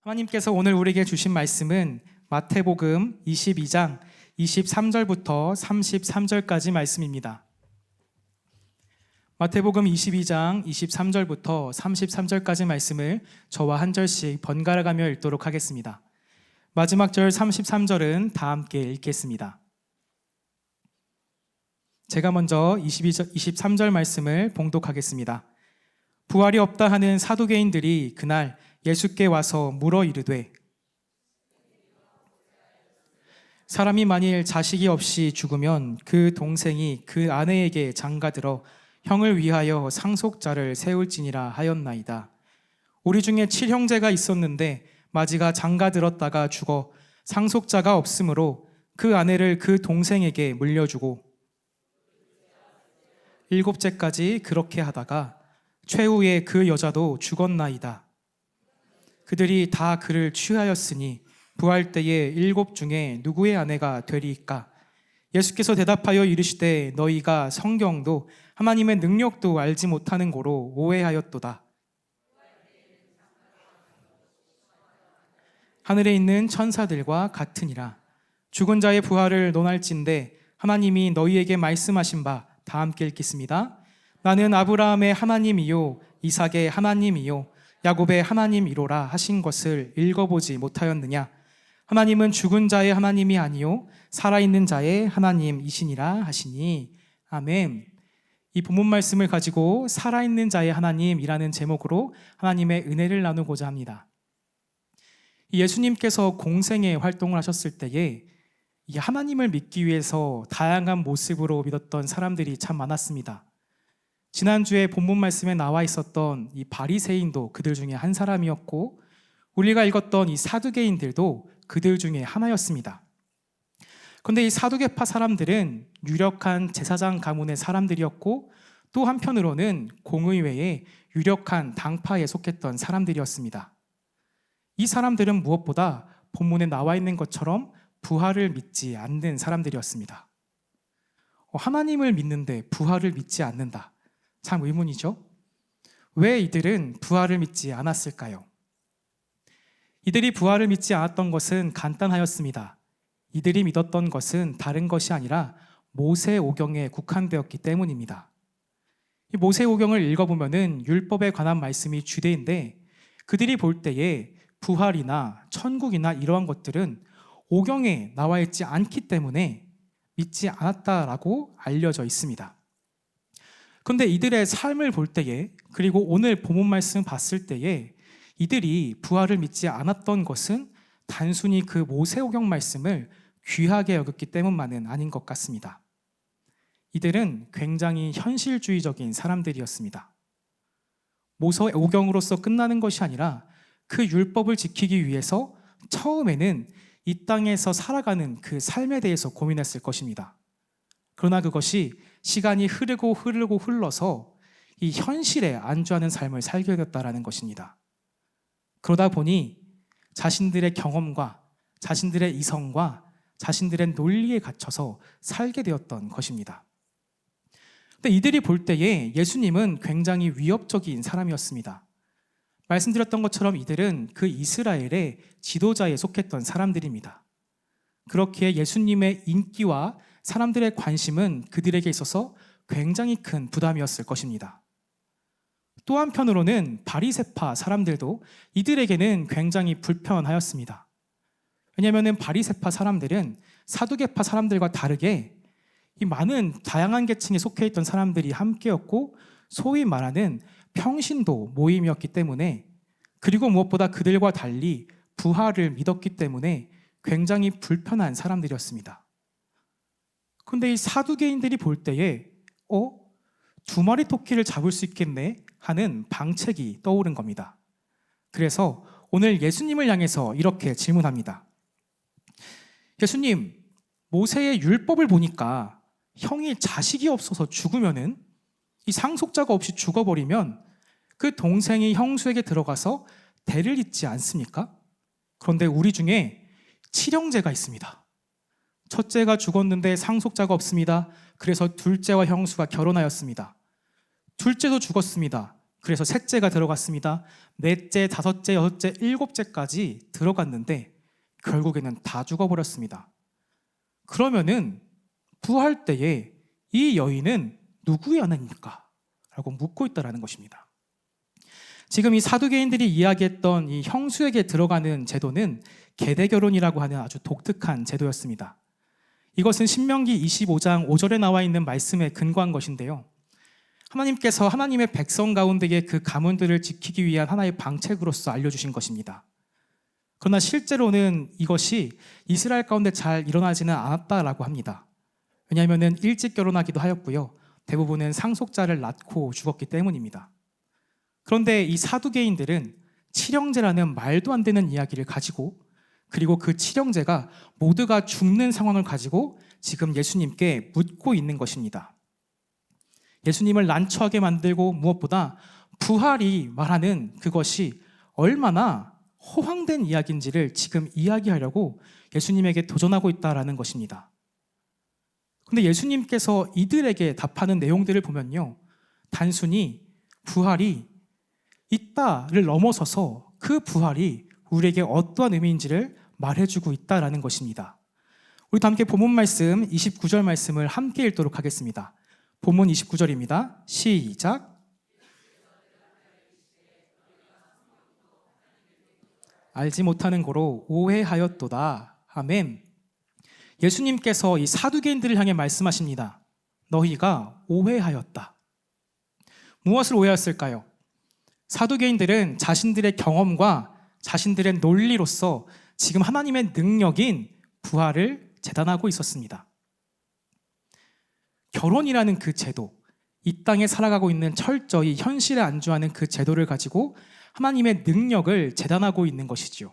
하나님께서 오늘 우리에게 주신 말씀은 마태복음 22장 23절부터 33절까지 말씀입니다. 마태복음 22장 23절부터 33절까지 말씀을 저와 한 절씩 번갈아 가며 읽도록 하겠습니다. 마지막 절 33절은 다 함께 읽겠습니다. 제가 먼저 23절 말씀을 봉독하겠습니다. 부활이 없다 하는 사두개인들이 그날 예수께 와서 물어 이르되, 사람이 만일 자식이 없이 죽으면 그 동생이 그 아내에게 장가들어 형을 위하여 상속자를 세울지니라 하였나이다. 우리 중에 7형제가 있었는데 마지가 장가들었다가 죽어 상속자가 없으므로 그 아내를 그 동생에게 물려주고 7째까지 그렇게 하다가 최후에 그 여자도 죽었나이다. 그들이 다 그를 취하였으니 부활 때에 7 중에 누구의 아내가 되리이까? 예수께서 대답하여 이르시되 너희가 성경도 하나님의 능력도 알지 못하는 고로 오해하였도다. 하늘에 있는 천사들과 같으니라. 죽은 자의 부활을 논할진대 하나님이 너희에게 말씀하신 바 다 함께 읽겠습니다. 나는 아브라함의 하나님이요 이삭의 하나님이요 야곱의 하나님이로라 하신 것을 읽어보지 못하였느냐? 하나님은 죽은 자의 하나님이 아니요 살아있는 자의 하나님이시니라 하시니. 아멘. 이 본문 말씀을 가지고 살아있는 자의 하나님이라는 제목으로 하나님의 은혜를 나누고자 합니다. 예수님께서 공생애 활동을 하셨을 때에 이 하나님을 믿기 위해서 다양한 모습으로 믿었던 사람들이 참 많았습니다. 지난주에 본문 말씀에 나와 있었던 이 바리새인도 그들 중에 한 사람이었고, 우리가 읽었던 이 사두개인들도 그들 중에 하나였습니다. 그런데 이 사두개파 사람들은 유력한 제사장 가문의 사람들이었고, 또 한편으로는 공의회의 유력한 당파에 속했던 사람들이었습니다. 이 사람들은 무엇보다 본문에 나와 있는 것처럼 부활을 믿지 않는 사람들이었습니다. 하나님을 믿는데 부활을 믿지 않는다. 참 의문이죠? 왜 이들은 부활을 믿지 않았을까요? 이들이 부활을 믿지 않았던 것은 간단하였습니다. 이들이 믿었던 것은 다른 것이 아니라 모세오경에 국한되었기 때문입니다. 이 모세오경을 읽어보면 율법에 관한 말씀이 주되인데, 그들이 볼 때에 부활이나 천국이나 이러한 것들은 오경에 나와 있지 않기 때문에 믿지 않았다라고 알려져 있습니다. 그런데 이들의 삶을 볼 때에, 그리고 오늘 본문 말씀 봤을 때에 이들이 부활을 믿지 않았던 것은 단순히 그 모세오경 말씀을 귀하게 여겼기 때문만은 아닌 것 같습니다. 이들은 굉장히 현실주의적인 사람들이었습니다. 모세오경으로서 끝나는 것이 아니라 그 율법을 지키기 위해서 처음에는 이 땅에서 살아가는 그 삶에 대해서 고민했을 것입니다. 그러나 그것이 시간이 흘러서 이 현실에 안주하는 삶을 살게 되었다는 것입니다. 그러다 보니 자신들의 경험과 자신들의 이성과 자신들의 논리에 갇혀서 살게 되었던 것입니다. 근데 이들이 볼 때에 예수님은 굉장히 위협적인 사람이었습니다. 말씀드렸던 것처럼 이들은 그 이스라엘의 지도자에 속했던 사람들입니다. 그렇기에 예수님의 인기와 사람들의 관심은 그들에게 있어서 굉장히 큰 부담이었을 것입니다. 또 한편으로는 바리새파 사람들도 이들에게는 굉장히 불편하였습니다. 왜냐하면 바리새파 사람들은 사두개파 사람들과 다르게 이 많은 다양한 계층에 속해 있던 사람들이 함께였고, 소위 말하는 평신도 모임이었기 때문에, 그리고 무엇보다 그들과 달리 부활을 믿었기 때문에 굉장히 불편한 사람들이었습니다. 그런데 이 사두개인들이 볼 때에 2마리 토끼를 잡을 수 있겠네 하는 방책이 떠오른 겁니다. 그래서 오늘 예수님을 향해서 이렇게 질문합니다. 예수님, 모세의 율법을 보니까 형이 자식이 없어서 죽으면은, 이 상속자가 없이 죽어버리면 그 동생이 형수에게 들어가서 대를 잇지 않습니까? 그런데 우리 중에 7형제가 있습니다. 첫째가 죽었는데 상속자가 없습니다. 그래서 둘째와 형수가 결혼하였습니다. 둘째도 죽었습니다. 그래서 셋째가 들어갔습니다. 넷째, 다섯째, 여섯째, 일곱째까지 들어갔는데 결국에는 다 죽어버렸습니다. 그러면은 부활 때에 이 여인은 누구의 아내입니까? 라고 묻고 있다는 것입니다. 지금 이 사두개인들이 이야기했던 이 형수에게 들어가는 제도는 계대결혼이라고 하는 아주 독특한 제도였습니다. 이것은 신명기 25장 5절에 나와 있는 말씀에 근거한 것인데요. 하나님께서 하나님의 백성 가운데의 그 가문들을 지키기 위한 하나의 방책으로서 알려주신 것입니다. 그러나 실제로는 이것이 이스라엘 가운데 잘 일어나지는 않았다라고 합니다. 왜냐하면 일찍 결혼하기도 하였고요. 대부분은 상속자를 낳고 죽었기 때문입니다. 그런데 이 사두개인들은 칠형제라는 말도 안 되는 이야기를 가지고, 그리고 그 칠형제가 모두가 죽는 상황을 가지고 지금 예수님께 묻고 있는 것입니다. 예수님을 난처하게 만들고 무엇보다 부활이 말하는 그것이 얼마나 허황된 이야기인지를 지금 이야기하려고 예수님에게 도전하고 있다는 것입니다. 그런데 예수님께서 이들에게 답하는 내용들을 보면요, 단순히 부활이 있다를 넘어서서 그 부활이 우리에게 어떠한 의미인지를 말해주고 있다는 것입니다. 우리 함께 본문 말씀 29절 말씀을 함께 읽도록 하겠습니다. 본문 29절입니다. 시작. 알지 못하는 고로 오해하였도다. 아멘. 예수님께서 이 사두개인들을 향해 말씀하십니다. 너희가 오해하였다. 무엇을 오해했을까요? 사두개인들은 자신들의 경험과 자신들의 논리로서 지금 하나님의 능력인 부활을 재단하고 있었습니다. 결혼이라는 그 제도, 이 땅에 살아가고 있는 철저히 현실에 안주하는 그 제도를 가지고 하나님의 능력을 재단하고 있는 것이지요.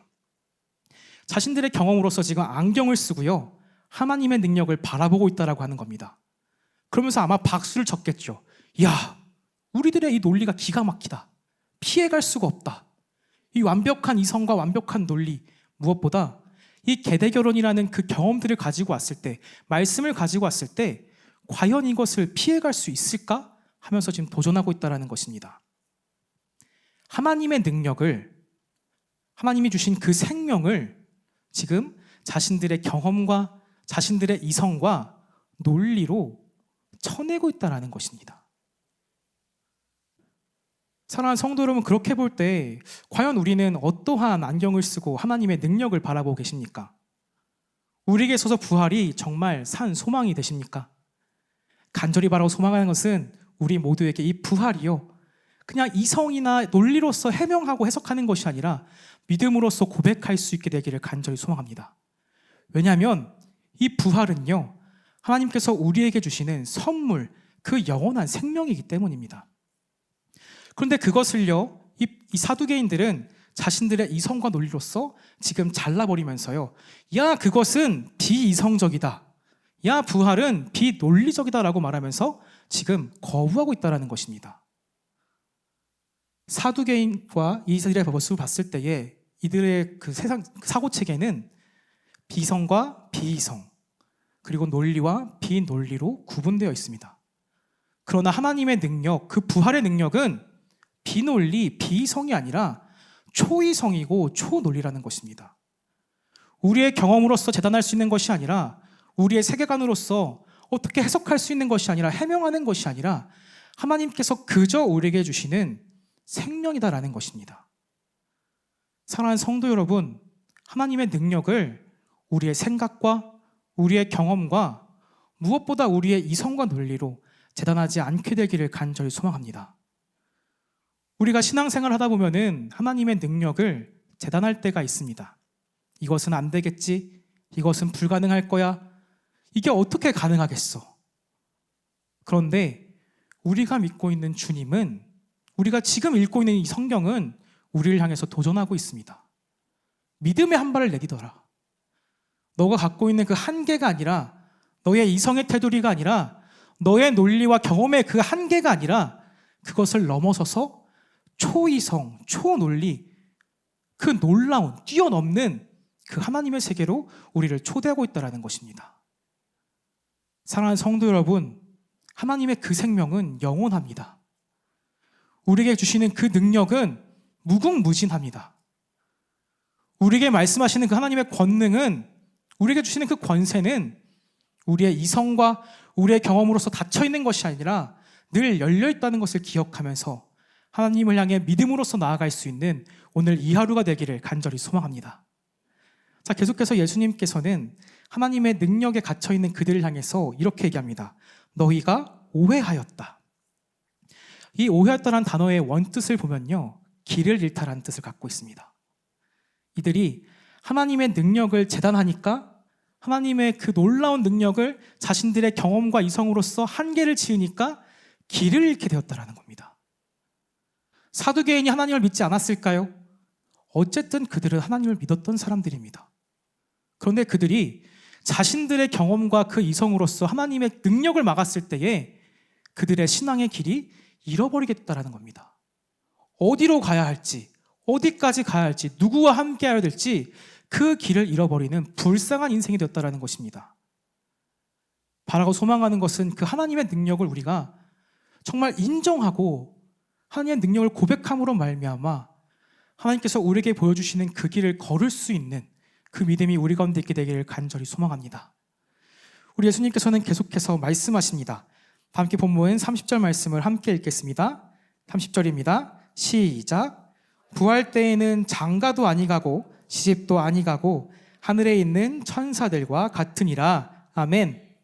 자신들의 경험으로서 지금 안경을 쓰고요, 하나님의 능력을 바라보고 있다라고 하는 겁니다. 그러면서 아마 박수를 쳤겠죠. 야, 우리들의 이 논리가 기가 막히다. 피해갈 수가 없다. 이 완벽한 이성과 완벽한 논리, 무엇보다 이 계대결혼이라는 그 경험들을 가지고 왔을 때, 말씀을 가지고 왔을 때 과연 이것을 피해갈 수 있을까? 하면서 지금 도전하고 있다는 것입니다. 하나님의 능력을, 하나님이 주신 그 생명을 지금 자신들의 경험과 자신들의 이성과 논리로 쳐내고 있다는 것입니다. 사랑하는 성도 여러분, 그렇게 볼 때 과연 우리는 어떠한 안경을 쓰고 하나님의 능력을 바라보고 계십니까? 우리에게 있어서 부활이 정말 산 소망이 되십니까? 간절히 바라고 소망하는 것은 우리 모두에게 이 부활이요, 그냥 이성이나 논리로서 해명하고 해석하는 것이 아니라 믿음으로써 고백할 수 있게 되기를 간절히 소망합니다. 왜냐하면 이 부활은요, 하나님께서 우리에게 주시는 선물, 그 영원한 생명이기 때문입니다. 그런데 그것을요, 이 사두개인들은 자신들의 이성과 논리로서 지금 잘라버리면서요, 야, 그것은 비이성적이다. 야, 부활은 비논리적이다라고 말하면서 지금 거부하고 있다는 것입니다. 사두개인과 이들의 모습을 봤을 때에 이들의 그 세상 사고체계는 비성과 비이성, 그리고 논리와 비논리로 구분되어 있습니다. 그러나 하나님의 능력, 그 부활의 능력은 비논리, 비이성이 아니라 초이성이고 초논리라는 것입니다. 우리의 경험으로서 재단할 수 있는 것이 아니라, 우리의 세계관으로서 어떻게 해석할 수 있는 것이 아니라, 해명하는 것이 아니라 하나님께서 그저 우리에게 주시는 생명이다라는 것입니다. 사랑하는 성도 여러분, 하나님의 능력을 우리의 생각과 우리의 경험과 무엇보다 우리의 이성과 논리로 재단하지 않게 되기를 간절히 소망합니다. 우리가 신앙생활을 하다 보면은 하나님의 능력을 재단할 때가 있습니다. 이것은 안 되겠지, 이것은 불가능할 거야, 이게 어떻게 가능하겠어? 그런데 우리가 믿고 있는 주님은, 우리가 지금 읽고 있는 이 성경은 우리를 향해서 도전하고 있습니다. 믿음의 한 발을 내디뎌라. 너가 갖고 있는 그 한계가 아니라, 너의 이성의 테두리가 아니라, 너의 논리와 경험의 그 한계가 아니라, 그것을 넘어서서 초이성, 초논리, 그 놀라운, 뛰어넘는 그 하나님의 세계로 우리를 초대하고 있다는 것입니다. 사랑하는 성도 여러분, 하나님의 그 생명은 영원합니다. 우리에게 주시는 그 능력은 무궁무진합니다. 우리에게 말씀하시는 그 하나님의 권능은, 우리에게 주시는 그 권세는 우리의 이성과 우리의 경험으로서 닫혀있는 것이 아니라 늘 열려있다는 것을 기억하면서 하나님을 향해 믿음으로써 나아갈 수 있는 오늘 이 하루가 되기를 간절히 소망합니다. 자, 계속해서 예수님께서는 하나님의 능력에 갇혀있는 그들을 향해서 이렇게 얘기합니다. 너희가 오해하였다. 이 오해하였다는 단어의 원뜻을 보면요, 길을 잃다라는 뜻을 갖고 있습니다. 이들이 하나님의 능력을 재단하니까 하나님의 그 놀라운 능력을 자신들의 경험과 이성으로서 한계를 지으니까 길을 잃게 되었다라는 겁니다. 사두개인이 하나님을 믿지 않았을까요? 어쨌든 그들은 하나님을 믿었던 사람들입니다. 그런데 그들이 자신들의 경험과 그 이성으로서 하나님의 능력을 막았을 때에 그들의 신앙의 길이 잃어버리겠다라는 겁니다. 어디로 가야 할지, 어디까지 가야 할지, 누구와 함께 해야 될지 그 길을 잃어버리는 불쌍한 인생이 되었다라는 것입니다. 바라고 소망하는 것은 그 하나님의 능력을 우리가 정말 인정하고 하나님의 능력을 고백함으로 말미암아 하나님께서 우리에게 보여주시는 그 길을 걸을 수 있는 그 믿음이 우리 가운데 있게 되기를 간절히 소망합니다. 우리 예수님께서는 계속해서 말씀하십니다. 함께 본문 30절 말씀을 함께 읽겠습니다. 30절입니다. 시작. 부활 때에는 장가도 아니가고 시집도 아니가고 하늘에 있는 천사들과 같으니라. 아멘.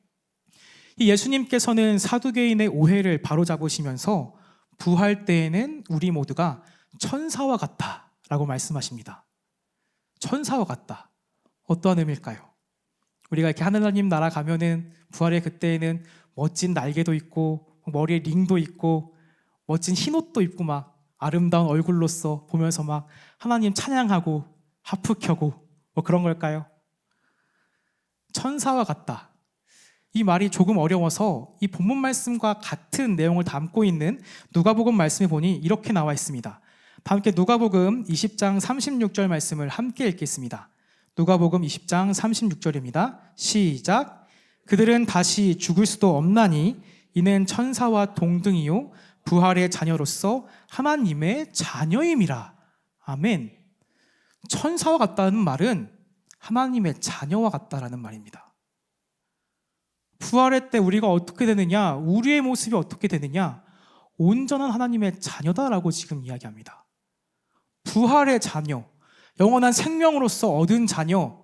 이 예수님께서는 사두개인의 오해를 바로잡으시면서 부활 때에는 우리 모두가 천사와 같다라고 말씀하십니다. 천사와 같다. 어떠한 의미일까요? 우리가 이렇게 하나님 나라 가면은 부활의 그때에는 멋진 날개도 있고 머리에 링도 있고 멋진 흰옷도 입고 막 아름다운 얼굴로서 보면서 막 하나님 찬양하고 하프 켜고 뭐 그런 걸까요? 천사와 같다. 이 말이 조금 어려워서 이 본문 말씀과 같은 내용을 담고 있는 누가복음 말씀에 보니 이렇게 나와 있습니다. 함께 누가복음 20장 36절 말씀을 함께 읽겠습니다. 누가복음 20장 36절입니다. 시작. 그들은 다시 죽을 수도 없나니 이는 천사와 동등이요 부활의 자녀로서 하나님의 자녀임이라. 아멘. 천사와 같다는 말은 하나님의 자녀와 같다라는 말입니다. 부활의 때 우리가 어떻게 되느냐, 우리의 모습이 어떻게 되느냐, 온전한 하나님의 자녀다라고 지금 이야기합니다. 부활의 자녀, 영원한 생명으로서 얻은 자녀,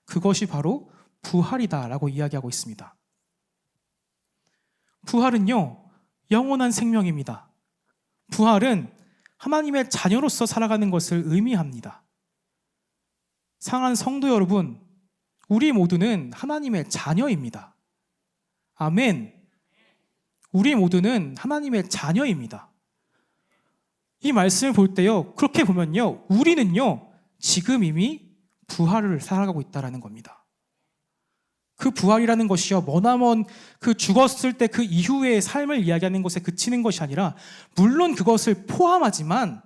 그것이 바로 부활이다라고 이야기하고 있습니다. 부활은요, 영원한 생명입니다. 부활은 하나님의 자녀로서 살아가는 것을 의미합니다. 사랑하는 성도 여러분, 우리 모두는 하나님의 자녀입니다. 아멘. 우리 모두는 하나님의 자녀입니다. 이 말씀을 볼 때요, 그렇게 보면요, 우리는요, 지금 이미 부활을 살아가고 있다는 겁니다. 그 부활이라는 것이요, 머나먼 그 죽었을 때 그 이후의 삶을 이야기하는 것에 그치는 것이 아니라, 물론 그것을 포함하지만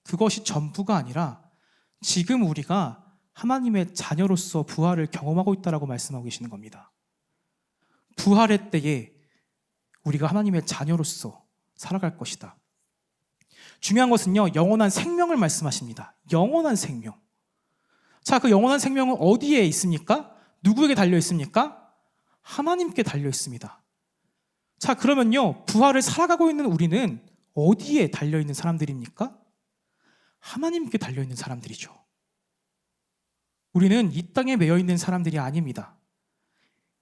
그것이 전부가 아니라 지금 우리가 하나님의 자녀로서 부활을 경험하고 있다고 말씀하고 계시는 겁니다. 부활의 때에 우리가 하나님의 자녀로서 살아갈 것이다. 중요한 것은요, 영원한 생명을 말씀하십니다. 영원한 생명. 자, 그 영원한 생명은 어디에 있습니까? 누구에게 달려 있습니까? 하나님께 달려 있습니다. 자, 그러면요, 부활을 살아가고 있는 우리는 어디에 달려 있는 사람들입니까? 하나님께 달려 있는 사람들이죠. 우리는 이 땅에 매여 있는 사람들이 아닙니다.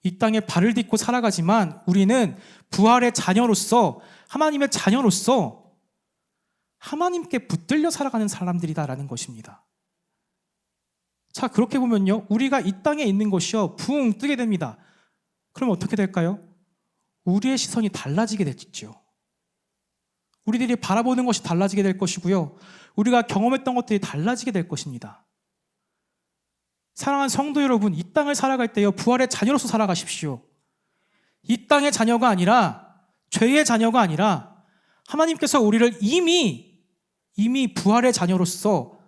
이 땅에 발을 딛고 살아가지만 우리는 부활의 자녀로서, 하나님의 자녀로서 하나님께 붙들려 살아가는 사람들이다라는 것입니다. 자, 그렇게 보면요, 우리가 이 땅에 있는 것이요, 붕 뜨게 됩니다. 그럼 어떻게 될까요? 우리의 시선이 달라지게 되겠죠. 우리들이 바라보는 것이 달라지게 될 것이고요, 우리가 경험했던 것들이 달라지게 될 것입니다. 사랑하는 성도 여러분, 이 땅을 살아갈 때요, 부활의 자녀로서 살아가십시오. 이 땅의 자녀가 아니라, 죄의 자녀가 아니라 하나님께서 우리를 이미 부활의 자녀로서,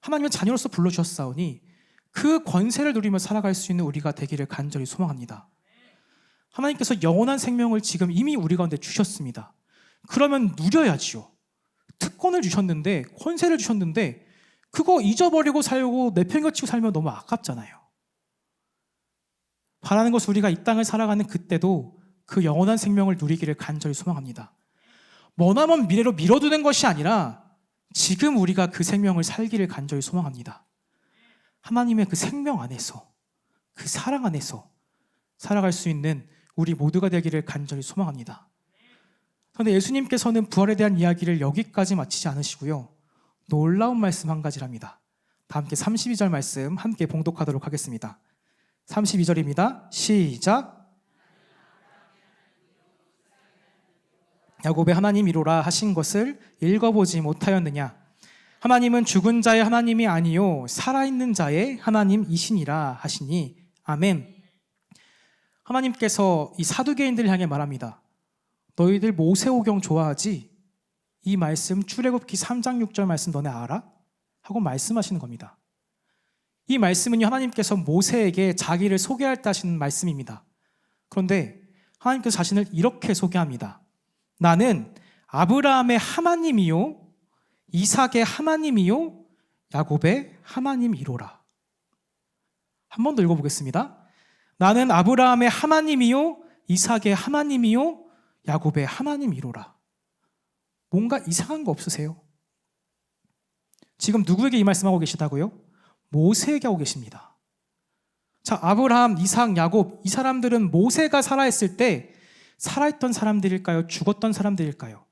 하나님의 자녀로서 불러주셨사오니 그 권세를 누리며 살아갈 수 있는 우리가 되기를 간절히 소망합니다. 하나님께서 영원한 생명을 지금 이미 우리 가운데 주셨습니다. 그러면 누려야지요. 특권을 주셨는데, 권세를 주셨는데 그거 잊어버리고 살고 내팽개치고 살면 너무 아깝잖아요. 바라는 것은 우리가 이 땅을 살아가는 그때도 그 영원한 생명을 누리기를 간절히 소망합니다. 머나먼 미래로 미뤄두는 것이 아니라 지금 우리가 그 생명을 살기를 간절히 소망합니다. 하나님의 그 생명 안에서, 그 사랑 안에서 살아갈 수 있는 우리 모두가 되기를 간절히 소망합니다. 그런데 예수님께서는 부활에 대한 이야기를 여기까지 마치지 않으시고요, 놀라운 말씀 한 가지랍니다. 다 함께 32절 말씀 함께 봉독하도록 하겠습니다. 32절입니다. 시작. 야곱의 하나님이로라 하신 것을 읽어보지 못하였느냐? 하나님은 죽은 자의 하나님이 아니요 살아있는 자의 하나님이시니라 하시니 아멘. 하나님께서 이 사두개인들을 향해 말합니다. 너희들 모세오경 좋아하지? 이 말씀 출애굽기 3장 6절 말씀 너네 알아? 하고 말씀하시는 겁니다. 이 말씀은요, 하나님께서 모세에게 자기를 소개할 때 하시는 말씀입니다. 그런데 하나님께서 자신을 이렇게 소개합니다. 나는 아브라함의 하나님이요 이삭의 하나님이요 야곱의 하나님이로라. 한 번 더 읽어보겠습니다. 나는 아브라함의 하나님이요 이삭의 하나님이요 야곱의 하나님이로라. 뭔가 이상한 거 없으세요? 지금 누구에게 이 말씀하고 계시다고요? 모세에게 하고 계십니다. 자, 아브라함, 이삭, 야곱, 이 사람들은 모세가 살아있을 때 살아있던 사람들일까요? 죽었던 사람들일까요?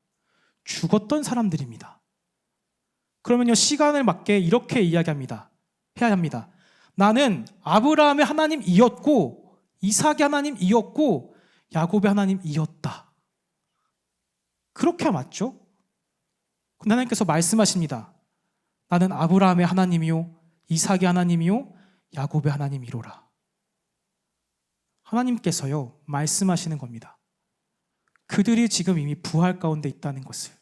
죽었던 사람들입니다. 그러면요, 시간을 맞게 이렇게 이야기합니다. 해야 합니다. 나는 아브라함의 하나님이었고 이삭의 하나님이었고 야곱의 하나님이었다. 그렇게 맞죠? 근데 하나님께서 말씀하십니다. 나는 아브라함의 하나님이요 이삭의 하나님이요 야곱의 하나님이로라. 하나님께서요 말씀하시는 겁니다. 그들이 지금 이미 부활 가운데 있다는 것을,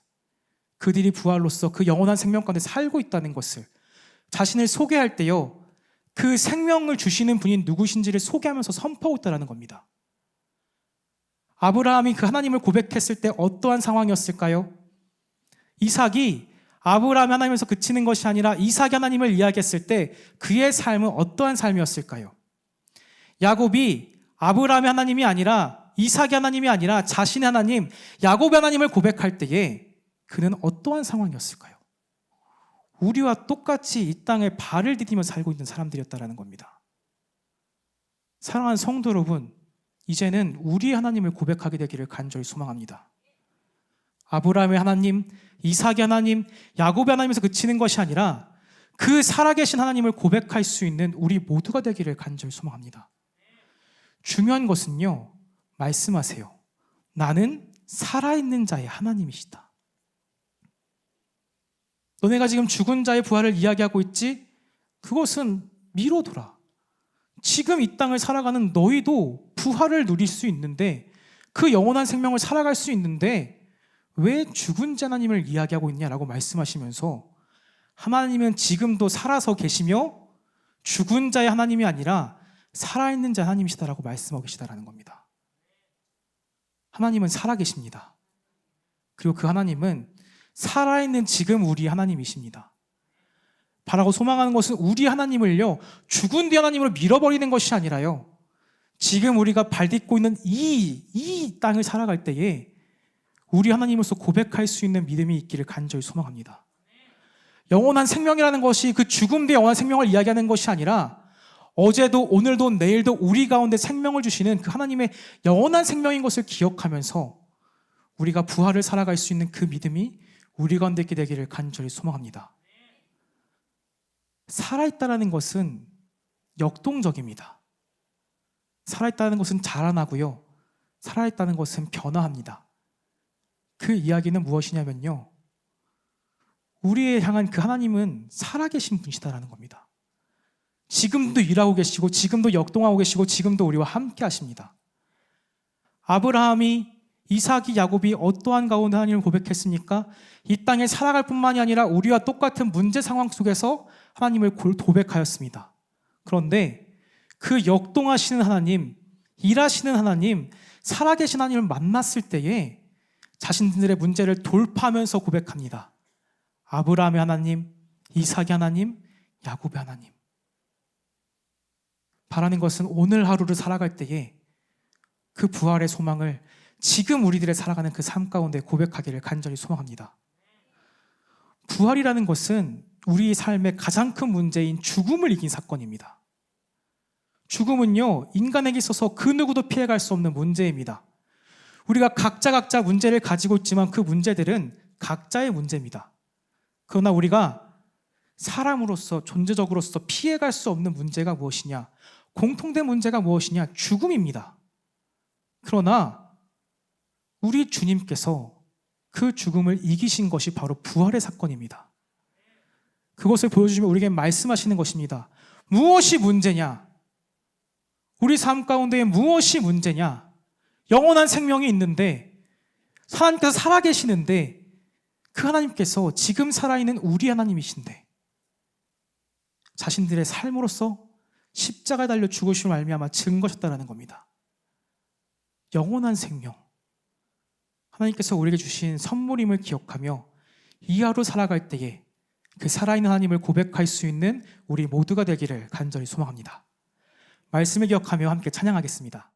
그들이 부활로서 그 영원한 생명 가운데 살고 있다는 것을 자신을 소개할 때요 그 생명을 주시는 분이 누구신지를 소개하면서 선포하고 있다는 겁니다. 아브라함이 그 하나님을 고백했을 때 어떠한 상황이었을까요? 이삭이 아브라함이 하나님에서 그치는 것이 아니라 이삭이 하나님을 이야기했을 때 그의 삶은 어떠한 삶이었을까요? 야곱이 아브라함의 하나님이 아니라 이삭의 하나님이 아니라 자신의 하나님 야곱의 하나님을 고백할 때에 그는 어떠한 상황이었을까요? 우리와 똑같이 이 땅에 발을 디디며 살고 있는 사람들이었다는 겁니다. 사랑하는 성도 여러분, 이제는 우리 하나님을 고백하게 되기를 간절히 소망합니다. 아브라함의 하나님, 이삭의 하나님, 야곱의 하나님에서 그치는 것이 아니라 그 살아계신 하나님을 고백할 수 있는 우리 모두가 되기를 간절히 소망합니다. 중요한 것은요, 말씀하세요. 나는 살아있는 자의 하나님이시다. 너네가 지금 죽은 자의 부활을 이야기하고 있지? 그것은 미뤄둬라. 지금 이 땅을 살아가는 너희도 부활을 누릴 수 있는데, 그 영원한 생명을 살아갈 수 있는데 왜 죽은 자 하나님을 이야기하고 있냐라고 말씀하시면서 하나님은 지금도 살아서 계시며 죽은 자의 하나님이 아니라 살아있는 자 하나님이시다라고 말씀하고 계시다라는 겁니다. 하나님은 살아계십니다. 그리고 그 하나님은 살아있는 지금 우리 하나님이십니다. 바라고 소망하는 것은 우리 하나님을요 죽은 뒤 하나님으로 밀어버리는 것이 아니라요 지금 우리가 발딛고 있는 이 땅을 살아갈 때에 우리 하나님으로서 고백할 수 있는 믿음이 있기를 간절히 소망합니다. 영원한 생명이라는 것이 그 죽음 뒤의 영원한 생명을 이야기하는 것이 아니라 어제도 오늘도 내일도 우리 가운데 생명을 주시는 그 하나님의 영원한 생명인 것을 기억하면서 우리가 부활을 살아갈 수 있는 그 믿음이 우리 가운데 있게 되기를 간절히 소망합니다. 살아있다는 것은 역동적입니다. 살아있다는 것은 자라나고요, 살아있다는 것은 변화합니다. 그 이야기는 무엇이냐면요, 우리에 향한 그 하나님은 살아계신 분이시다라는 겁니다. 지금도 일하고 계시고 지금도 역동하고 계시고 지금도 우리와 함께 하십니다. 아브라함이, 이삭이, 야곱이 어떠한 가운데 하나님을 고백했습니까? 이 땅에 살아갈 뿐만이 아니라 우리와 똑같은 문제 상황 속에서 하나님을 고백하였습니다. 그런데 그 역동하시는 하나님, 일하시는 하나님, 살아계신 하나님을 만났을 때에 자신들의 문제를 돌파하면서 고백합니다. 아브라함의 하나님, 이삭의 하나님, 야곱의 하나님. 바라는 것은 오늘 하루를 살아갈 때에 그 부활의 소망을 지금 우리들의 살아가는 그 삶 가운데 고백하기를 간절히 소망합니다. 부활이라는 것은 우리 삶의 가장 큰 문제인 죽음을 이긴 사건입니다. 죽음은요, 인간에게 있어서 그 누구도 피해갈 수 없는 문제입니다. 우리가 각자 문제를 가지고 있지만 그 문제들은 각자의 문제입니다. 그러나 우리가 사람으로서 존재적으로서 피해갈 수 없는 문제가 무엇이냐? 공통된 문제가 무엇이냐? 죽음입니다. 그러나 우리 주님께서 그 죽음을 이기신 것이 바로 부활의 사건입니다. 그것을 보여주시며 우리에게 말씀하시는 것입니다. 무엇이 문제냐? 우리 삶 가운데 무엇이 문제냐? 영원한 생명이 있는데 하나님께서 살아계시는데 그 하나님께서 지금 살아있는 우리 하나님이신데 자신들의 삶으로서 십자가에 달려 죽으심을 말미암아 증거하셨다는 겁니다. 영원한 생명, 하나님께서 우리에게 주신 선물임을 기억하며 이 하루 살아갈 때에 그 살아있는 하나님을 고백할 수 있는 우리 모두가 되기를 간절히 소망합니다. 말씀을 기억하며 함께 찬양하겠습니다.